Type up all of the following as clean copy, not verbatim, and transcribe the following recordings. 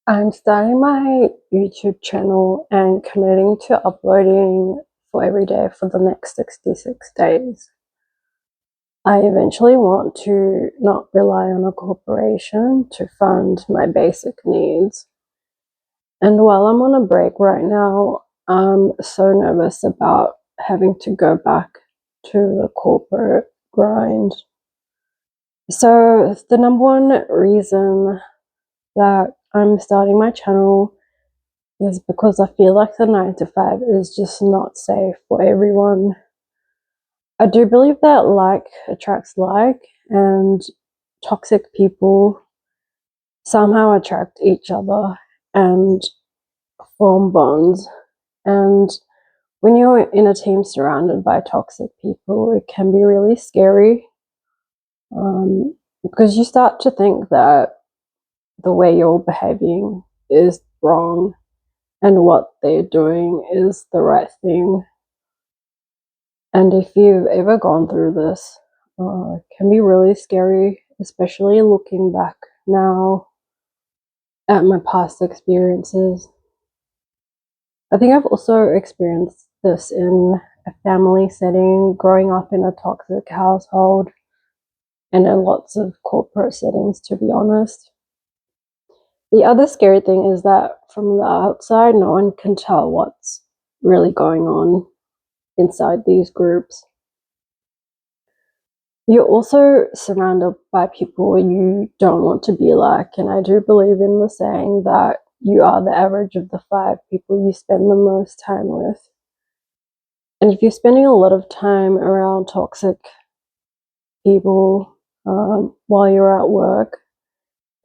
I'm starting my YouTube channel and committing to uploading for every day for the next 66 days. I eventually want to not rely on a corporation to fund my basic needs. And while I'm on a break right now, I'm so nervous about having to go back to the corporate grind. So the number one reason that I'm starting my channel is because I feel like the 9 to 5 is just not safe for everyone. I do believe that like attracts like, and toxic people somehow attract each other and form bonds. And when you're in a team surrounded by toxic people, it can be really scary, because you start to think that the way you're behaving is wrong and what they're doing is the right thing. And if you've ever gone through this, it can be really scary, especially looking back now at my past experiences. I think I've also experienced this in a family setting, growing up in a toxic household, and in lots of corporate settings, to be honest. The other scary thing is that from the outside, no one can tell what's really going on inside these groups. You're also surrounded by people you don't want to be like, and I do believe in the saying that you are the average of the 5 people you spend the most time with. And if you're spending a lot of time around toxic people while you're at work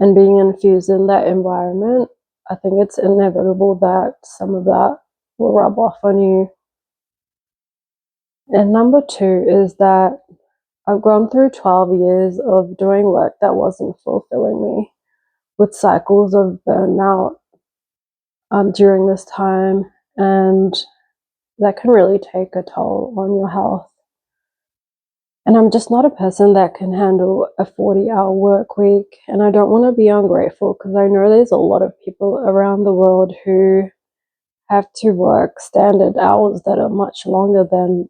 and being infused in that environment, I think it's inevitable that some of that will rub off on you. And number 2 is that I've gone through 12 years of doing work that wasn't fulfilling me, with cycles of burnout during this time, and that can really take a toll on your health. And I'm just not a person that can handle a 40-hour work week, and I don't want to be ungrateful because I know there's a lot of people around the world who have to work standard hours that are much longer than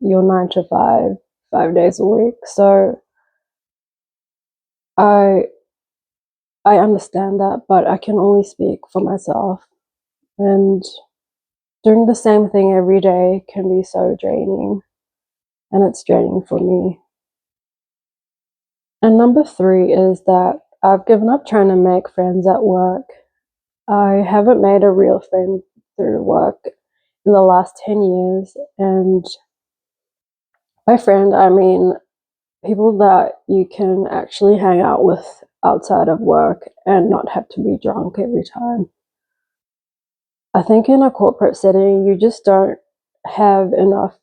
your 9 to 5 days a week. So I understand that, but I can only speak for myself. And doing the same thing every day can be so draining, and it's draining for me. And number 3 is that I've given up trying to make friends at work. I haven't made a real friend through work in the last 10 years, and by friend, I mean people that you can actually hang out with outside of work and not have to be drunk every time. I think in a corporate setting, you just don't have enough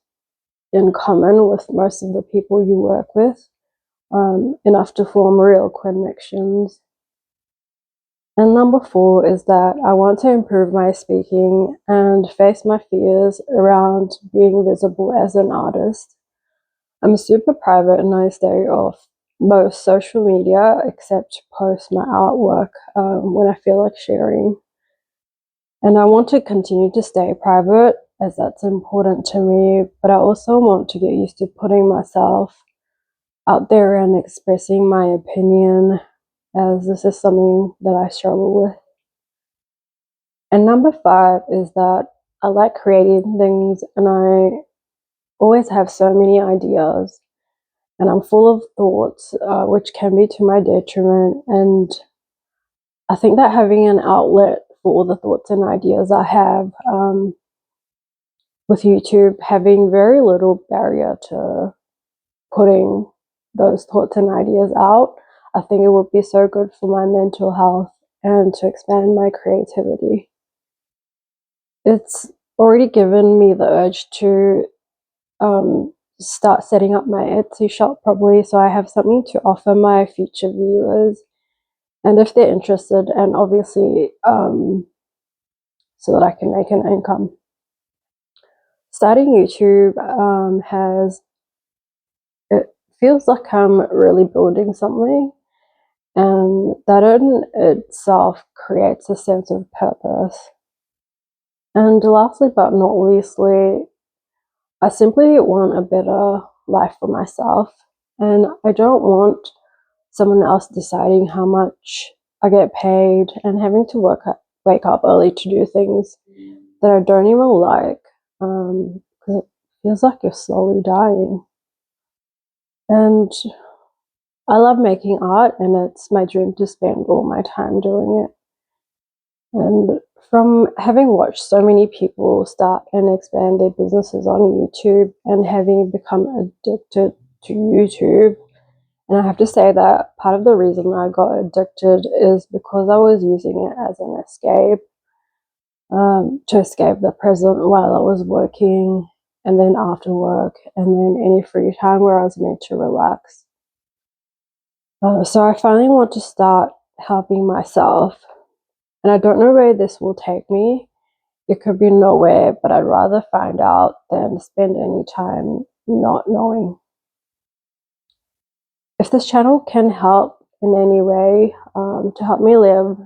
in common with most of the people you work with, enough to form real connections. And number 4 is that I want to improve my speaking and face my fears around being visible as an artist. I'm super private and I stay off most social media except to post my artwork when I feel like sharing. And I want to continue to stay private as that's important to me, but I also want to get used to putting myself out there and expressing my opinion, as this is something that I struggle with. And number 5 is that I like creating things, and I always have so many ideas, and I'm full of thoughts, which can be to my detriment. And I think that having an outlet for all the thoughts and ideas I have, with YouTube having very little barrier to putting those thoughts and ideas out, I think it would be so good for my mental health and to expand my creativity. It's already given me the urge to start setting up my Etsy shop probably, so I have something to offer my future viewers, and if they're interested, and obviously so that I can make an income. Starting YouTube it feels like I'm really building something, and that in itself creates a sense of purpose. And lastly but not leastly, I simply want a better life for myself, and I don't want someone else deciding how much I get paid and having to wake up early to do things that I don't even like, because it feels like you're slowly dying. And I love making art, and it's my dream to spend all my time doing it. And from having watched so many people start and expand their businesses on YouTube and having become addicted to YouTube, and I have to say that part of the reason I got addicted is because I was using it as an escape, to escape the present while I was working, and then after work, and then any free time where I was meant to relax. So I finally want to start helping myself, and I don't know where this will take me. It could be nowhere, but I'd rather find out than spend any time not knowing. If this channel can help in any way, to help me live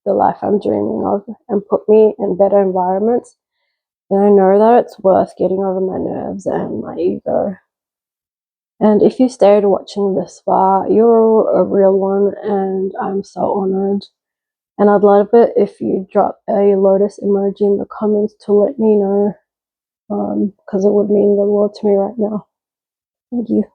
the life I'm dreaming of and put me in better environments, then I know that it's worth getting over my nerves and my ego. And if you stayed watching this far, you're a real one, and I'm so honored. And I'd love it if you drop a lotus emoji in the comments to let me know, because it would mean the world to me right now. Thank you.